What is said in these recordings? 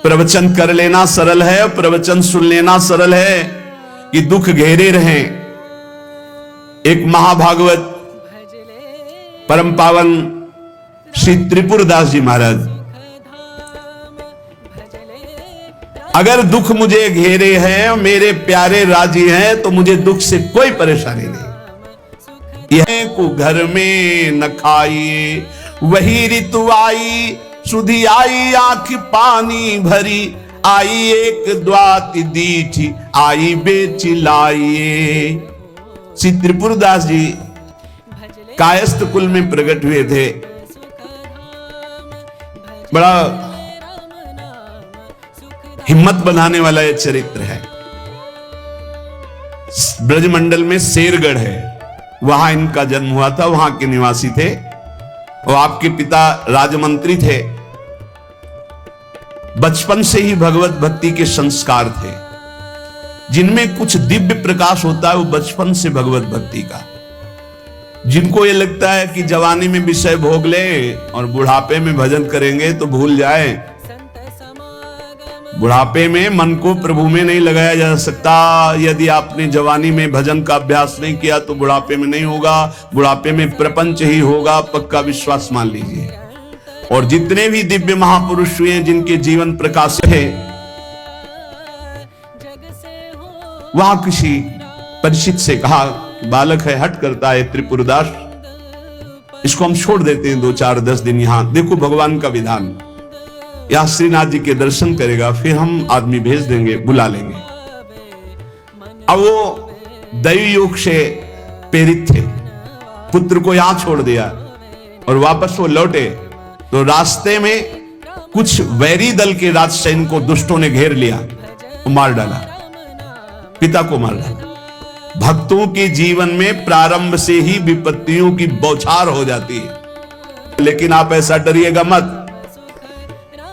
प्रवचन कर लेना सरल है, प्रवचन सुन लेना सरल है कि दुख घेरे रहें। एक महाभागवत परम पावन श्री त्रिपुरदास जी महाराज, अगर दुख मुझे घेरे हैं, मेरे प्यारे राजी हैं, तो मुझे दुख से कोई परेशानी नहीं। यह को घर में न खाइए, वही ऋतु आई, सुधी आई आंख पानी भरी, आई एक द्वाति दीठी, आई बेची लाइए। श्री त्रिपुरदास जी कायस्थ कुल में प्रकट हुए थे। बड़ा हिम्मत बनाने वाला यह चरित्र है। ब्रजमंडल में शेरगढ़ है, वहां इनका जन्म हुआ था, वहां के निवासी थे और आपके पिता राजमंत्री थे। बचपन से ही भगवत भक्ति के संस्कार थे। जिनमें कुछ दिव्य प्रकाश होता है वो बचपन से भगवत भक्ति का। जिनको ये लगता है कि जवानी में विषय भोग ले और बुढ़ापे में भजन करेंगे तो भूल जाए। बुढ़ापे में मन को प्रभु में नहीं लगाया जा सकता। यदि आपने जवानी में भजन का अभ्यास नहीं किया तो बुढ़ापे में नहीं होगा। बुढ़ापे में प्रपंच ही होगा, पक्का विश्वास मान लीजिए। और जितने भी दिव्य महापुरुष हुए जिनके जीवन प्रकाश है, वहां किसी परिचित से कहा, बालक है, हट करता है त्रिपुरदास, इसको हम छोड़ देते हैं 2-4-10 दिन। यहां देखो भगवान का विधान, यहां श्रीनाथ जी के दर्शन करेगा, फिर हम आदमी भेज देंगे, बुला लेंगे। अब वो दैवी योग से प्रेरित थे, पुत्र को यहां छोड़ दिया और वापस वो लौटे तो रास्ते में कुछ वैरी दल के राज सैनिकों को दुष्टों ने घेर लिया, मार डाला, पिता को मार डाला। भक्तों के जीवन में प्रारंभ से ही विपत्तियों की बौछार हो जाती है, लेकिन आप ऐसा डरिएगा मत।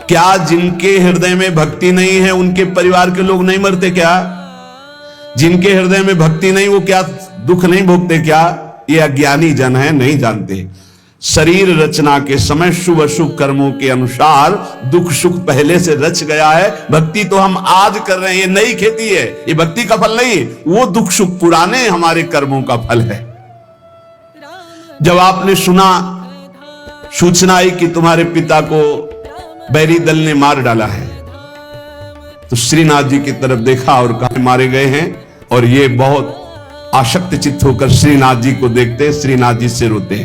क्या जिनके हृदय में भक्ति नहीं है उनके परिवार के लोग नहीं मरते क्या? जिनके हृदय में भक्ति नहीं वो क्या दुख नहीं भोगते क्या? ये अज्ञानी जन है, नहीं जानते। शरीर रचना के समय शुभ अशुभ कर्मों के अनुसार दुख सुख पहले से रच गया है। भक्ति तो हम आज कर रहे हैं, ये नई खेती है, ये भक्ति का फल नहीं। वो दुख सुख पुराने हमारे कर्मों का फल है। जब आपने सुना, सूचना आई कि तुम्हारे पिता को बैरी दल ने मार डाला है, तो श्रीनाथ जी की तरफ देखा और कहा मारे गए हैं। और ये बहुत आसक्त चित्त होकर श्रीनाथ जी को देखते, श्रीनाथ जी से रोते।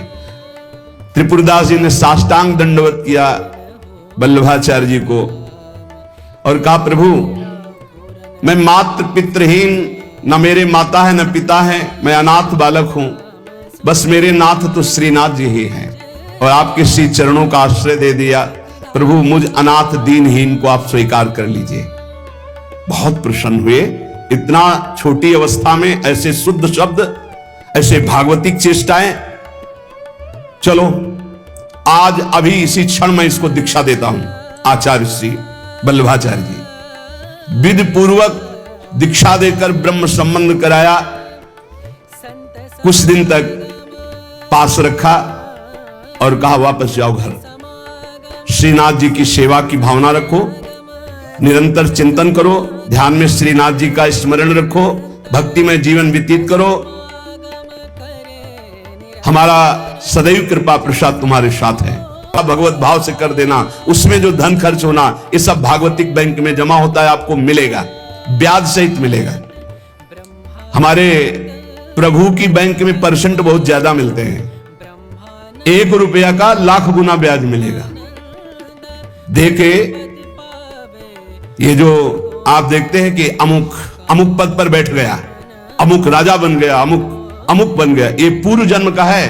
त्रिपुरदास जी ने साष्टांग दंडवत किया वल्लभाचार्य जी को और कहा, प्रभु मैं मात्र पितृहीन, न मेरे माता है न पिता है, मैं अनाथ बालक हूं, बस मेरे नाथ तो श्रीनाथ जी ही हैं और आपके श्री चरणों का आश्रय दे दिया। प्रभु मुझ अनाथ दीनहीन को आप स्वीकार कर लीजिए। बहुत प्रसन्न हुए। इतना छोटी अवस्था में ऐसे शुद्ध शब्द, ऐसे भागवतिक चेष्टाएं। चलो आज अभी इसी क्षण में इसको दीक्षा देता हूं। आचार्य श्री वल्लभाचार्य जी विधि पूर्वक दीक्षा देकर ब्रह्म संबंध कराया। कुछ दिन तक पास रखा और कहा वापस जाओ घर। श्रीनाथ जी की सेवा की भावना रखो, निरंतर चिंतन करो, ध्यान में श्रीनाथ जी का स्मरण रखो, भक्ति में जीवन व्यतीत करो। हमारा सदैव कृपा प्रसाद तुम्हारे साथ है। भगवत भाव से कर देना, उसमें जो धन खर्च होना ये सब भागवतिक बैंक में जमा होता है, आपको मिलेगा, ब्याज सहित मिलेगा। हमारे प्रभु की बैंक में परसेंट बहुत ज्यादा मिलते हैं, 1 रुपया का लाख गुना ब्याज मिलेगा। देखे ये जो आप देखते हैं कि अमुक अमुक पद पर बैठ गया, अमुक राजा बन गया, अमुक अमुक बन गया, ये पूर्व जन्म का है।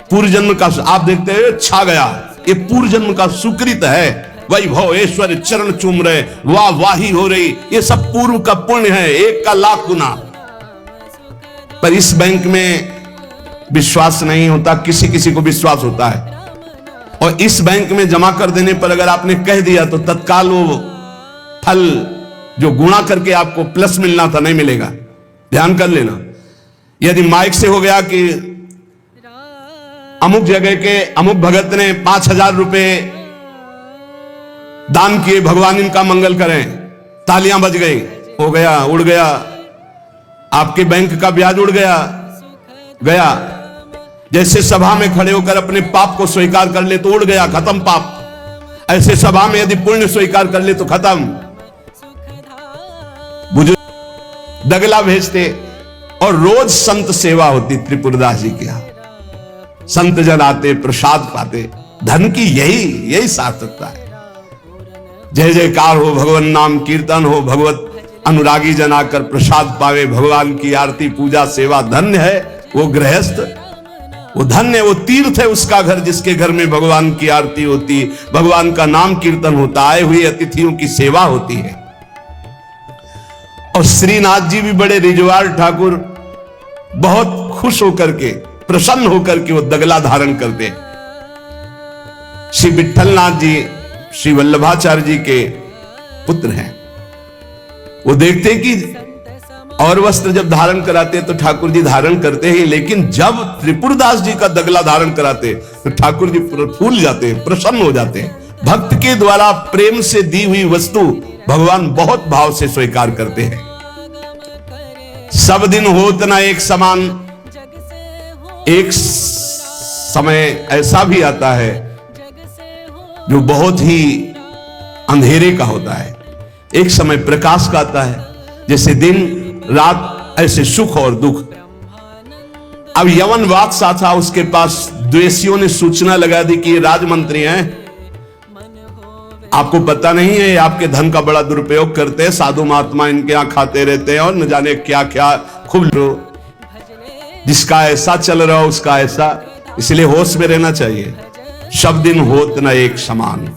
पूर्व जन्म का आप देखते हैं छा गया, ये पूर्व जन्म का सुकृत है। वैभव ऐश्वर्य चरण चूम रहे, वाह वाही हो रही, ये सब पूर्व का पुण्य है, 1 का लाख गुना। पर इस बैंक में विश्वास नहीं होता, किसी किसी को विश्वास होता है। और इस बैंक में जमा कर देने पर अगर आपने कह दिया तो तत्काल वो फल जो गुणा करके आपको प्लस मिलना था नहीं मिलेगा। ध्यान कर लेना। यदि माइक से हो गया कि अमुक जगह के अमुक भगत ने 5000 रुपए दान किए, भगवान इनका मंगल करें, तालियां बज गई, हो गया, उड़ गया, आपके बैंक का ब्याज उड़ गया। जैसे सभा में खड़े होकर अपने पाप को स्वीकार कर ले तो उड़ गया, खत्म पाप। ऐसे सभा में यदि पुण्य स्वीकार कर ले तो खत्म। बुजुर्ग दगला भेजते और रोज संत सेवा होती त्रिपुरदास जी के यहां। संत जन आते, प्रसाद पाते। धन की यही सार्थकता है। जय जयकार हो, भगवान नाम कीर्तन हो, भगवत अनुरागी जन आकर प्रसाद पावे, भगवान की आरती पूजा सेवा। धन्य है वो गृहस्थ, वो धन्य, वो तीर्थ है उसका घर जिसके घर में भगवान की आरती होती, भगवान का नाम कीर्तन होता, आए हुए अतिथियों की सेवा होती है। और श्रीनाथ जी भी बड़े रिजवार ठाकुर, बहुत खुश होकर के, प्रसन्न होकर के वो दगला धारण करते। श्री विठलनाथ जी श्री वल्लभाचार्य जी के पुत्र हैं। वो देखते कि और वस्त्र जब धारण कराते तो ठाकुर जी धारण करते ही, लेकिन जब त्रिपुरदास जी का दगला धारण कराते तो ठाकुर जी फूल जाते, प्रसन्न हो जाते। भक्त के द्वारा प्रेम से दी हुई वस्तु भगवान बहुत भाव से स्वीकार करते हैं। सब दिन होत ना एक समान, एक समय ऐसा भी आता है जो बहुत ही अंधेरे का होता है, एक समय प्रकाश का आता है। जैसे दिन रात ऐसे सुख और दुख। अब यवन बादशाह था, उसके पास द्वेषियों ने सूचना लगा दी कि ये राजमंत्री हैं, आपको पता नहीं है, आपके धन का बड़ा दुरुपयोग करते हैं, साधु महात्मा इनके यहां खाते रहते हैं और न जाने क्या क्या खूब लो, जिसका ऐसा चल रहा हो उसका ऐसा, इसलिए होश में रहना चाहिए। सब दिन होत न एक समान,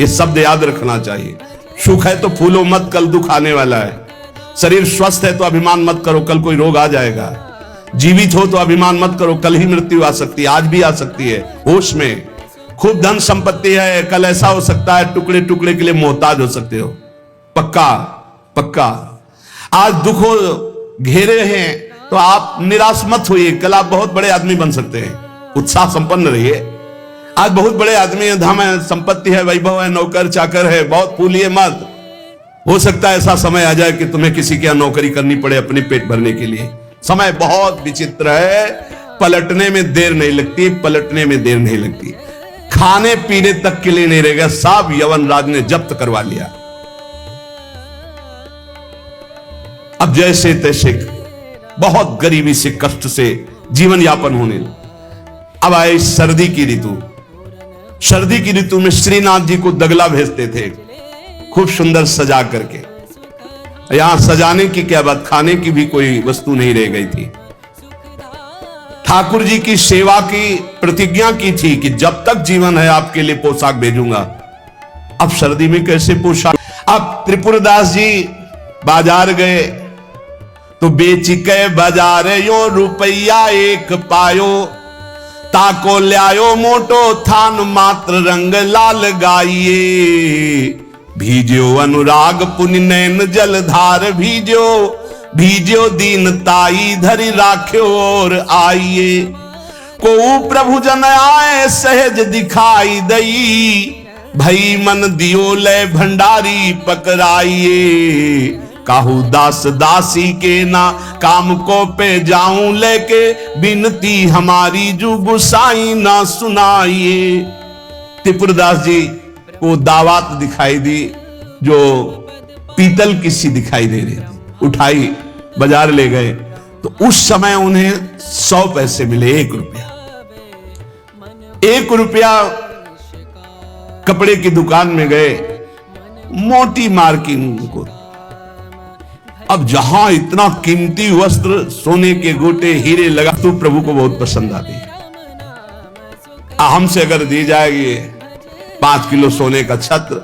ये शब्द याद रखना चाहिए। सुख है तो फूलो मत, कल दुख आने वाला है। शरीर स्वस्थ है तो अभिमान मत करो, कल कोई रोग आ जाएगा। जीवित हो तो अभिमान मत करो, कल ही मृत्यु आ सकती है, आज भी आ सकती है। होश में, खूब धन संपत्ति है, कल ऐसा हो सकता है टुकड़े टुकड़े के लिए मोहताज हो सकते हो। पक्का पक्का। आज दुखों घेरे हैं तो आप निराश मत होइए, कल आप बहुत बड़े आदमी बन सकते हैं। उत्साह संपन्न रहिए। आज बहुत बड़े आदमी है, धन है, संपत्ति है, वैभव है, नौकर चाकर है, बहुत फूलिए मत। हो सकता है ऐसा समय आ जाए कि तुम्हें किसी के यहां नौकरी करनी पड़े अपने पेट भरने के लिए। समय बहुत विचित्र है, पलटने में देर नहीं लगती, पलटने में देर नहीं लगती। खाने पीने तक के लिए नहीं रहेगा, सब यवन राज ने जब्त करवा लिया। अब जैसे तैसे बहुत गरीबी से, कष्ट से जीवन यापन होने। अब आए सर्दी की ऋतु। सर्दी की ऋतु में श्रीनाथ जी को दगला भेजते थे, खूब सुंदर सजा करके। यहां सजाने की क्या बात, खाने की भी कोई वस्तु नहीं रह गई थी। ठाकुर जी की सेवा की प्रतिज्ञा की थी कि जब तक जीवन है आपके लिए पोशाक भेजूंगा। अब सर्दी में कैसे पोशाक। अब त्रिपुरदास जी बाजार गए तो बेच के बाजार यो रुपया एक पायो, ताको ल्यायो मोटो थान मात्र रंग लाल गाइए। भीजो अनुराग पुनि नैन जलधार भीजो, भीजो दीन ताई धरि राख्यो और आइए। को प्रभु जन आए सहज दिखाई दई, भई मन दियो ले भंडारी पकड़ाइए। काहू दास दासी के ना काम को पे जाऊं लेके, बिनती हमारी जो गुसाई ना सुनाइए। त्रिपुरदास जी को दावत दिखाई दी जो पीतल की सी दिखाई दे रही थी, उठाई बाजार ले गए तो उस समय उन्हें 100 पैसे मिले, 1 रुपया। 1 रुपया कपड़े की दुकान में गए, मोटी मार्किंग को। अब जहां इतना कीमती वस्त्र, सोने के गोटे, हीरे लगा तो प्रभु को बहुत पसंद आती है। हमसे अगर दी जाएगी 5 किलो सोने का छत्र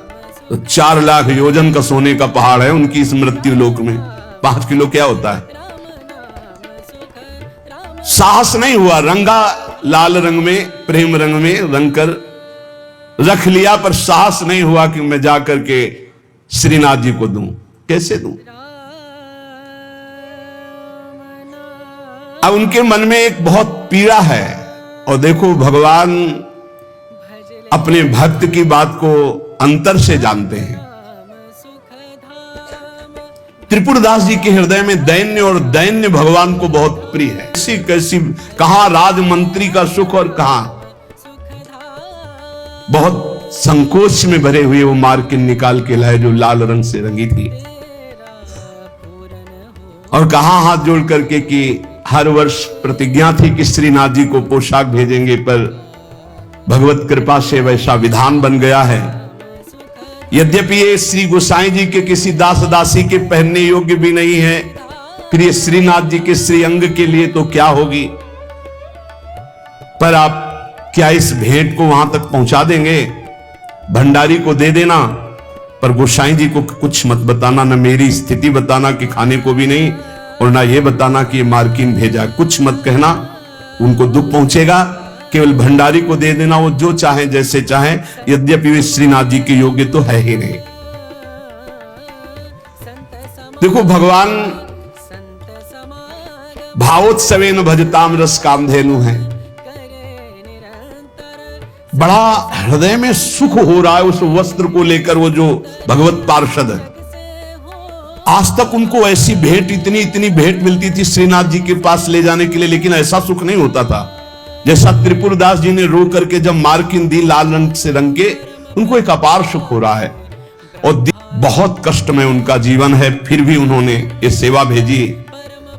तो 4 लाख योजन का सोने का पहाड़ है उनकी इस मृत्यु लोक में। 5 किलो क्या होता है। साहस नहीं हुआ, रंगा लाल रंग में, प्रेम रंग में रंग कर रख लिया, पर साहस नहीं हुआ कि मैं जाकर के श्रीनाथ जी को दूं। कैसे दूं। अब उनके मन में एक बहुत पीड़ा है। और देखो भगवान अपने भक्त की बात को अंतर से जानते हैं। त्रिपुरदास जी के हृदय में दैन्य और दैन्य भगवान को बहुत प्रिय है। कैसी कैसी, कहां राजमंत्री का सुख और कहां, बहुत संकोच में भरे हुए वो मार्किन निकाल के लाए जो लाल रंग से रंगी थी, और कहां हाथ जोड़ करके कि हर वर्ष प्रतिज्ञा थी कि श्रीनाथ जी को पोशाक भेजेंगे, पर भगवत कृपा से वैसा विधान बन गया है। यद्यपि ये श्री गोसाई जी के किसी दास दासी के पहनने योग्य भी नहीं है, फिर ये श्रीनाथ जी के श्री अंग के लिए तो क्या होगी। पर आप क्या इस भेंट को वहां तक पहुंचा देंगे? भंडारी को दे देना, पर गोसाई जी को कुछ मत बताना, न मेरी स्थिति बताना कि खाने को भी नहीं, और ना ये बताना कि ये मार्किन भेजा, कुछ मत कहना, उनको दुख पहुंचेगा। केवल भंडारी को दे देना, वो जो चाहे जैसे चाहे, यद्यपि वे श्रीनाथ जी के योग्य तो है ही नहीं। देखो, भगवान भावोत्सवेन भजताम रस कामधेनु है। बड़ा हृदय में सुख हो रहा है उस वस्त्र को लेकर, वो जो भगवत पार्षद है। आज तक उनको ऐसी भेंट, इतनी इतनी भेंट मिलती थी श्रीनाथ जी के पास ले जाने के लिए, लेकिन ऐसा सुख नहीं होता था जैसा त्रिपुरदास जी ने रो करके जब मार्किन दी लाल रंग से रंग के, उनको एक अपार सुख हो रहा है। और बहुत कष्ट में उनका जीवन है, फिर भी उन्होंने ये सेवा भेजी।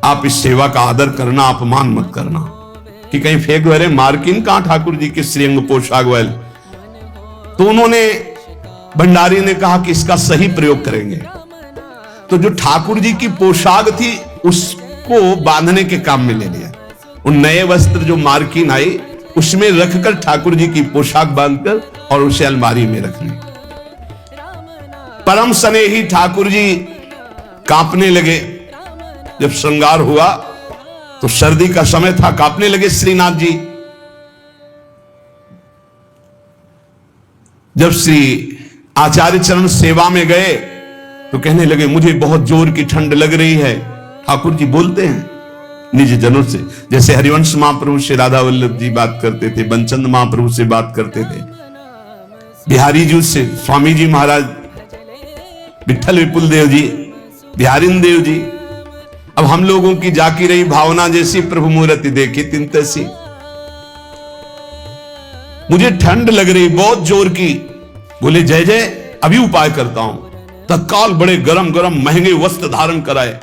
आप इस सेवा का आदर करना, अपमान मत करना कि कहीं फेंक दो, अरे मार्किन कहां ठाकुर जी के श्रीअंग पोशाक वैल। तो उन्होंने, भंडारी ने कहा कि इसका सही प्रयोग करेंगे। तो जो ठाकुर जी की पोशाक थी उसको बांधने के काम में ले लिया। उन नए वस्त्र जो मार्किन आए उसमें रखकर ठाकुर जी की पोशाक बांधकर और उसे अलमारी में रख ली। परम स्नेही ठाकुर जी कांपने लगे। जब श्रृंगार हुआ तो सर्दी का समय था, कांपने लगे श्रीनाथ जी। जब श्री आचार्य चरण सेवा में गए तो कहने लगे, मुझे बहुत जोर की ठंड लग रही है। ठाकुर जी बोलते हैं निज जनों से, जैसे हरिवंश महाप्रभु से राधा वल्लभ जी बात करते थे, बंचंद महाप्रभु से बात करते थे, बिहारी जी से स्वामी जी महाराज, विठल विपुल देव जी, बिहारिन देव जी। अब हम लोगों की जाकी रही भावना जैसी प्रभु मूर्ति देखी तिन तैसी। मुझे ठंड लग रही बहुत जोर की। बोले जय जय, अभी उपाय करता हूं। तत्काल बड़े गरम गरम महंगे वस्त्र धारण कराए।